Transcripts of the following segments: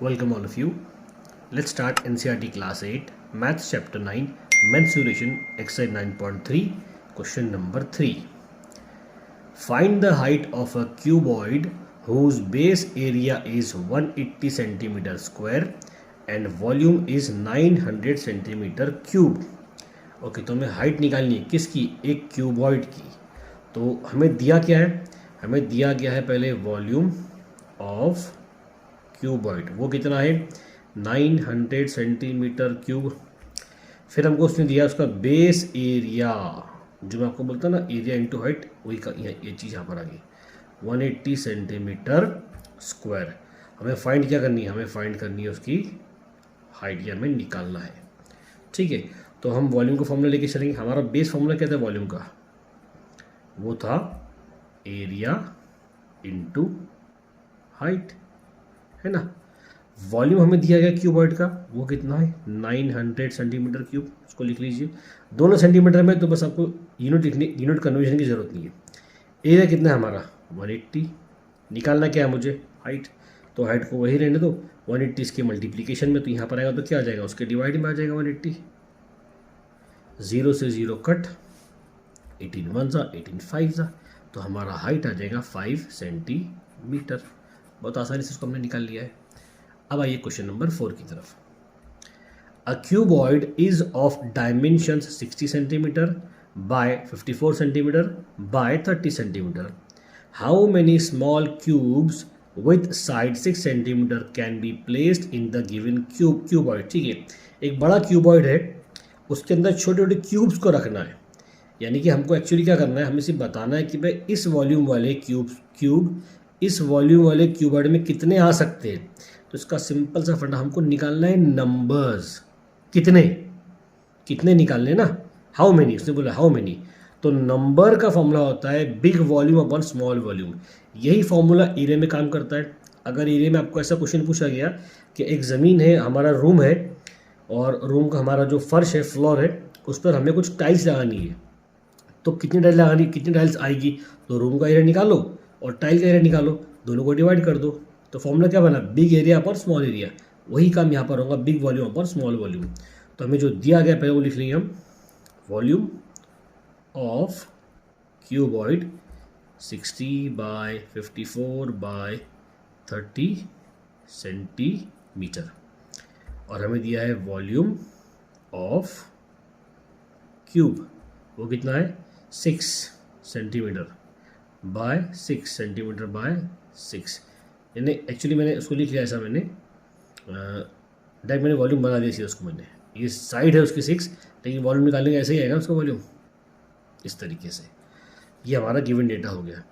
Welcome all of you. Let's start NCERT Class 8, Maths Chapter 9, Mensuration, Exercise 9.3, Question number 3. Find the height of a cuboid whose base area is 180 cm square and volume is 900 cm cube. Okay, तो हमें height निकालनी है किसकी? एक cuboid की. तो हमें दिया क्या है? हमें दिया गया है पहले वॉल्यूम ऑफ क्यूबॉइड. वो कितना है? 900 सेंटीमीटर क्यूब. फिर हमको उसने दिया उसका बेस एरिया, जो मैं आपको बोलता ना एरिया इंटू हाइट, वही का ये चीज़ यहाँ पर आ गई 180 सेंटीमीटर स्क्वायर. हमें फाइंड क्या करनी है? हमें फाइंड करनी है उसकी हाइट, या हमें निकालना है. ठीक है, तो हम वॉल्यूम का फॉर्मूला लेके चलेंगे. हमारा बेस फॉर्मूला क्या था वॉल्यूम का? वो था एरिया इंटू हाइट, है ना. वॉल्यूम हमें दिया गया क्यूबॉइड का, वो कितना है? 900 सेंटीमीटर क्यूब. उसको लिख लीजिए. दोनों सेंटीमीटर में, तो बस आपको यूनिट लिखने, यूनिट कन्वर्जन की ज़रूरत नहीं है. एरिया कितना है हमारा? 180. निकालना क्या है मुझे? हाइट. तो हाइट को वही रहने दो. 180 इसके मल्टीप्लीकेशन में, तो यहाँ पर आएगा तो क्या आ जाएगा? उसके डिवाइड में आ जाएगा 180. 0 से 0 कट, 18 1 ज़ा 18 5 ज़ा, तो हमारा हाइट आ जाएगा 5 सेंटीमीटर. बहुत आसानी से इसको हमने निकाल लिया है. अब आइए क्वेश्चन नंबर 4 की तरफ. A cuboid is of dimensions 60 centimetre bye 54 centimetre bye 30 centimetre. How many small cubes with side 6 centimetre can be placed in the given cuboid. ठीक है, एक बड़ा क्यूबॉइड है, उसके अंदर छोटे छोटे क्यूब्स को रखना है. यानी कि हमको एक्चुअली क्या करना है? हमें सिर्फ बताना है कि भाई इस वॉल्यूम वाले क्यूब इस वॉल्यूम वाले क्यूबॉइड में कितने आ सकते हैं. तो इसका सिंपल सा फंडा, हमको निकालना है नंबर्स. कितने कितने निकालने ना. हाउ मेनी, उसने बोला हाउ मेनी. तो नंबर का फॉर्मूला होता है big volume upon small volume. यही फॉर्मूला एरिया में काम करता है. अगर एरिया में आपको ऐसा क्वेश्चन पूछा गया कि एक ज़मीन है, हमारा रूम है, और रूम का हमारा जो फर्श है, फ्लोर है, उस पर हमें कुछ टाइल्स लगानी है. तो कितनी टाइल्स लगानी, कितनी टाइल्स आएगी? तो रूम का एरिया निकालो और टाइल का एरिया निकालो, दोनों को डिवाइड कर दो. तो फॉर्मूला क्या बना? Big area upon small area. वही काम यहाँ पर होगा, big volume upon small volume. तो हमें जो दिया गया पहले वो लिख लेंगे हम. Volume of cuboid 60 by 54 by 30 centimetre. और हमें दिया है वॉल्यूम ऑफ क्यूब, वो कितना है? 6 सेंटीमीटर बाय 6 सेंटीमीटर बाय 6. यानी एक्चुअली मैंने उसको लिख लिया ऐसा, मैंने डायरेक्ट मैंने वॉल्यूम बना दिया उसको. मैंने ये साइड है उसकी 6, लेकिन वॉल्यूम निकालने का ऐसे ही आएगा उसका वॉल्यूम, इस तरीके से. ये हमारा गिवन डेटा हो गया.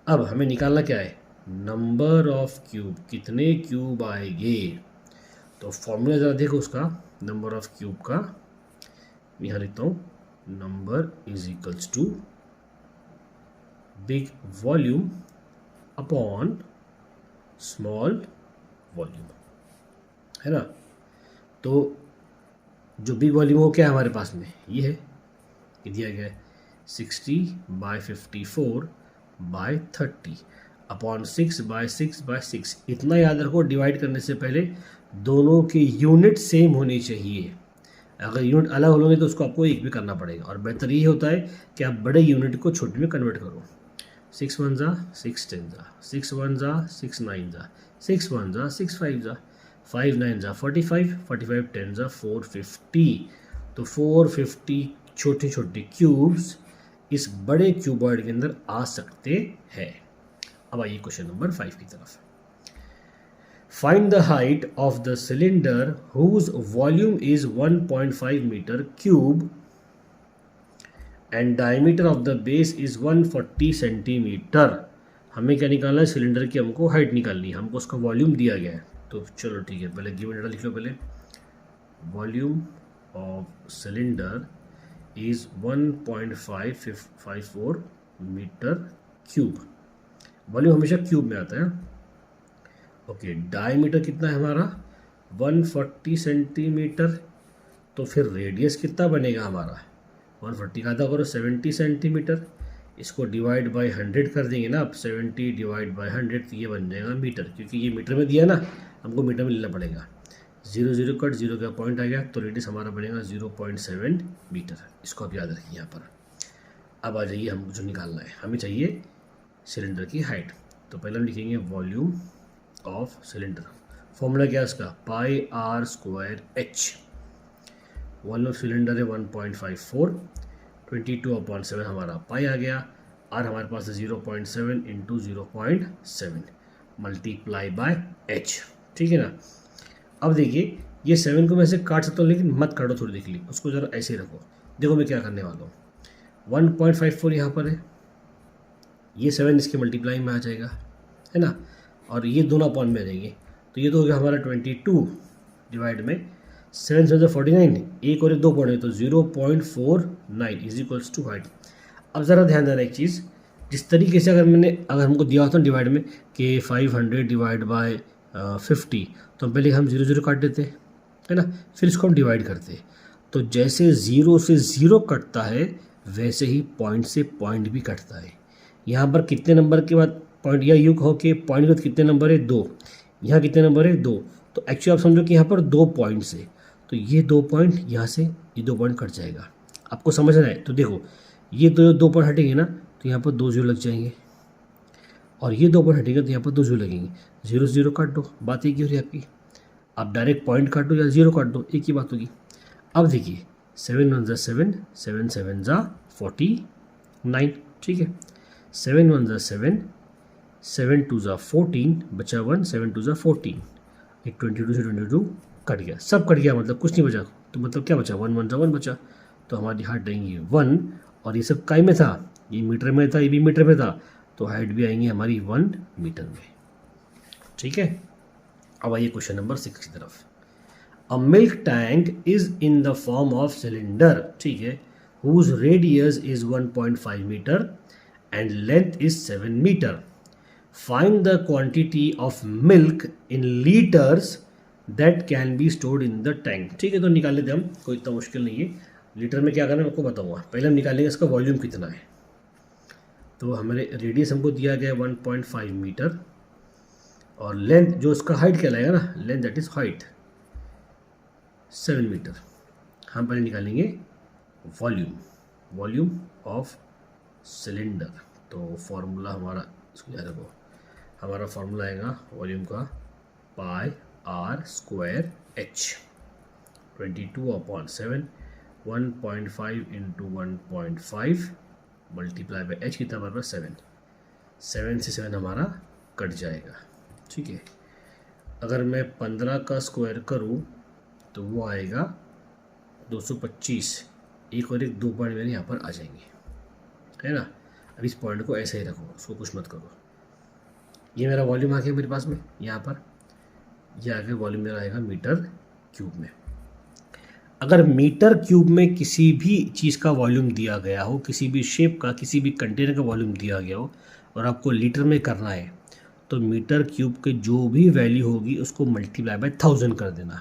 अब हमें निकालना क्या है? Number of cube. कितने क्यूब आएंगे? तो फॉर्मूला ज़रा देखो उसका, नंबर ऑफ क्यूब का. यहाँ लिखता हूँ, number is equals to big volume upon small volume, है ना. तो जो बिग वॉल्यूम हो क्या है हमारे पास में? ये है, ये दिया गया है 60 by 54 by 30 upon 6 by 6 by 6. इतना याद रखो, डिवाइड करने से पहले दोनों के यूनिट सेम होने चाहिए. अगर यूनिट अलग होंगे तो उसको आपको एक भी करना पड़ेगा. और बेहतर ये होता है कि आप बड़े यूनिट को छोटे में कन्वर्ट करो. 6 1 ज़ा 6 10 ज़ा 6 1 ज़ा 6 9 ज़ा 6 1 ज़ा 6 5 ज़ा 5 9 ज़ा 45 45 10 ज़ा 450. तो 450 छोटे छोटे क्यूब्स इस बड़े क्यूबॉइड के अंदर आ सकते हैं. अब आइए क्वेश्चन नंबर 5 की तरफ. Find the height of the cylinder whose volume is 1.5 metre cube and diameter of the base is 140 centimetre. हमें क्या निकालना है? सिलेंडर की हमको हाइट निकालनी है. हमको उसका वॉल्यूम दिया गया है. तो चलो ठीक है, पहले गिवन डेटा लिख लो. पहले volume of cylinder is 1.554 metre cube. Volume हमेशा क्यूब में आता है. ओके, डायमीटर कितना है हमारा? 140 सेंटीमीटर. तो फिर रेडियस कितना बनेगा हमारा? 140 का आधा करो 70 सेंटीमीटर. इसको डिवाइड बाय 100 कर देंगे ना आप, 70 डिवाइड बाय 100, तो ये बन जाएगा मीटर, क्योंकि ये मीटर में दिया ना. हमको मीटर में लेना पड़ेगा। 0 0 कट 0 का पॉइंट आ गया तो रेडियस हमारा बनेगा 0.7 मीटर। इसको आप याद रखिए यहाँ पर। अब आ जाइए हमको जो निकालना है, हमें चाहिए सिलेंडर की हाइट। तो पहले हम लिखेंगे वॉल्यूम ऑफ सिलेंडर। फॉर्मूला क्या है इसका, pi r square h. Volume of cylinder है 1.54, 22/7 हमारा पाई आ गया। आर हमारे पास है 0.7 इंटू 0.7 मल्टीप्लाई बाय एच, ठीक है ना। अब देखिए ये 7 को मैं ऐसे काट सकता हूँ, लेकिन मत काटो, थोड़ी देख ली, उसको ज़रा ऐसे ही रखो। देखो मैं क्या करने वाला हूँ, 1.54 यहाँ पर है, ये 7 इसके मल्टीप्लाई में आ जाएगा, है ना, और ये दोनों अपॉन में रहेंगे। तो ये तो हो गया हमारा 22 डिवाइड में 7 7 49, एक और एक 2 पॉइंट है तो 0.49 इज इक्वल्स टू हाइट। अब ज़रा ध्यान देना एक चीज़, जिस तरीके से अगर हमको दिया होता डिवाइड में कि 500 डिवाइड बाय 50, तो पहले हम 0 0 काट देते, है ना, फिर इसको हम डिवाइड करते। तो जैसे 0 से 0 कटता है वैसे ही पॉइंट से पॉइंट भी कटता है। यहाँ पर कितने नंबर के बाद पॉइंट या युग हो के पॉइंट के बाद कितने नंबर है, 2। यहाँ कितने नंबर है, 2। तो एक्चुअली आप समझो कि यहाँ पर 2 पॉइंट्स है, तो ये 2 पॉइंट यहाँ से ये 2 पॉइंट कट जाएगा। आपको समझना है तो देखो, ये 2 पॉइंट हटेंगे ना तो यहाँ पर 2 0 लग जाएंगे, और ये 2 पॉइंट हटेंगे तो यहाँ पर 2 0 लगेंगे। 0 से 0 काट दो, बात एक ही हो रही है आपकी। आप डायरेक्ट पॉइंट काट दो या 0 काट दो, एक ही बात होगी। अब देखिए 7 1 7, 7 7 49, ठीक है। 7 1 7, 7 2 14, बचा 1, 7 2 14, एक 22 से 22 कट गया, सब कट गया, मतलब कुछ नहीं बचा। तो मतलब क्या बचा, 1 1 1 बचा। तो हमारी हाइट आएंगी 1, और ये सब काय में था, ये मीटर में था, ये भी मीटर में था, तो हाइट भी आएंगी हमारी 1 मीटर में, ठीक है। अब आइए क्वेश्चन नंबर 6 की तरफ। A milk tank is in the form of cylinder, ठीक है, whose radius is 1.5 metre and length is 7 metre. Find the quantity of milk in litres that can be stored in the tank, ठीक है। तो निकाल लेते हम, कोई इतना मुश्किल नहीं है। लीटर में क्या करना है मैं आपको बताऊंगा। पहले हम निकालेंगे इसका वॉल्यूम कितना है। तो हमारे रेडियस हमको दिया गया 1.5 मीटर, और लेंथ जो इसका हाइट कहलाएगा ना, length that is height 7 metre. हम पहले निकालेंगे वॉल्यूम ऑफ सिलेंडर। तो फॉर्मूला हमारा, इसको याद रखो, हमारा फॉर्मूला आएगा वॉल्यूम का pi r square h, 22/7, 1.5 into 1.5 multiply by h, कितना हमारे पास 7। 7 से 7 हमारा कट जाएगा, ठीक है। अगर मैं 15 का स्क्वायर करूं तो वो आएगा 225, एक और एक 2 पॉइंट मेरे यहाँ पर आ जाएंगे, है ना। अब इस पॉइंट को ऐसे ही रखो, उसको कुछ मत करो। ये मेरा वॉल्यूम आ गया मेरे पास में, यहाँ पर ये आगे वॉल्यूम मेरा आएगा मीटर क्यूब में। अगर मीटर क्यूब में किसी भी चीज़ का वॉल्यूम दिया गया हो, किसी भी शेप का, किसी भी कंटेनर का वॉल्यूम दिया गया हो, और आपको लीटर में करना है, तो मीटर क्यूब के जो भी वैल्यू होगी उसको मल्टीप्लाई बाय 1000 कर देना,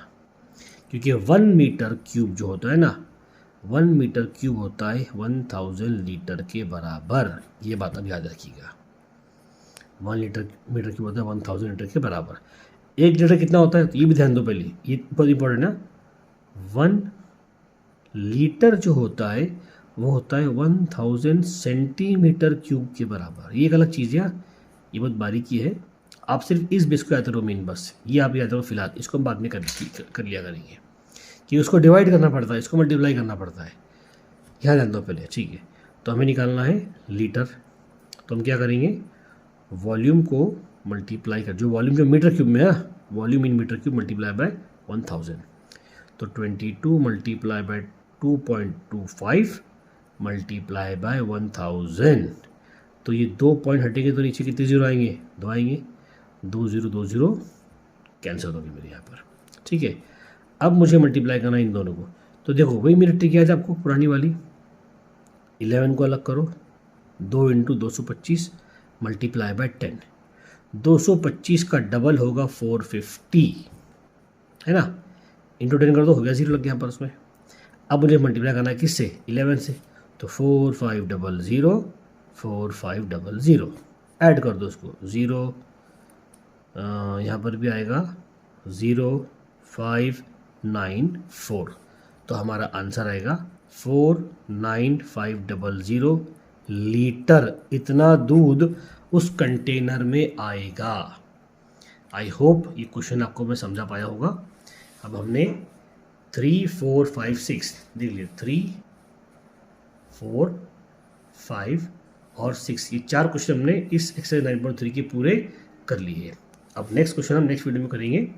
क्योंकि 1 मीटर क्यूब जो होता है ना, 1 मीटर क्यूब होता है 1000 लीटर के बराबर। ये बात अब याद रखिएगा, 1 मीटर क्यूब होता है 1000 लीटर के बराबर। 1 लीटर कितना होता है, तो ये भी ध्यान दो पहले, ये बहुत इंपॉर्टेंट है। 1 लीटर जो होता है वो होता है 1000 सेंटीमीटर क्यूब के बराबर। ये एक अलग चीज़ है, ये बहुत बारीकी है। आप सिर्फ इस बेस को याद करो, मेन बस ये आप याद करो फिलहाल, इसको हम बाद में कर लिया करेंगे कि उसको डिवाइड करना पड़ता है, इसको मल्टीप्लाई करना पड़ता है, यहाँ ध्यान दो पहले, ठीक है। तो हमें निकालना है लीटर, तो हम क्या करेंगे, वॉल्यूम को मल्टीप्लाई कर, जो वॉल्यूम जो मीटर क्यूब में है, volume in metre cube multiply by 1000, तो 22 मल्टीप्लाई बाय 2.25 मल्टीप्लाई बाय 1000। तो ये 2 पॉइंट हटेंगे तो नीचे कितने 0 आएंगे, 2 आएंगे, 2 0 2 0 कैंसिल होगी मेरे यहाँ पर, ठीक है। अब मुझे मल्टीप्लाई करना है इन दोनों को। तो देखो वही मेरी ट्रिक याद है आपको, पुरानी वाली, 11 को अलग करो, 2 इंटू 225 मल्टीप्लाई बाय 10, 225 का डबल होगा 450, है ना, इंटू 10 कर दो, हो गया 0 लग गया यहाँ पर उसमें। अब मुझे मल्टीप्लाई करना है किससे, 11 से, तो 4500 4500 ऐड कर दो उसको, 0 यहाँ पर भी आएगा 4594। तो हमारा आंसर आएगा 49500 लीटर। इतना दूध उस कंटेनर में आएगा। आई होप ये क्वेश्चन आपको मैं समझा पाया होगा। अब हमने 3, 4, 5, 6 देख लिया। 3, 4, 5 और 6 ये 4 क्वेश्चन हमने इस एक्सरसाइज 9.3 के पूरे कर लिए। अब नेक्स्ट क्वेश्चन हम नेक्स्ट वीडियो में करेंगे।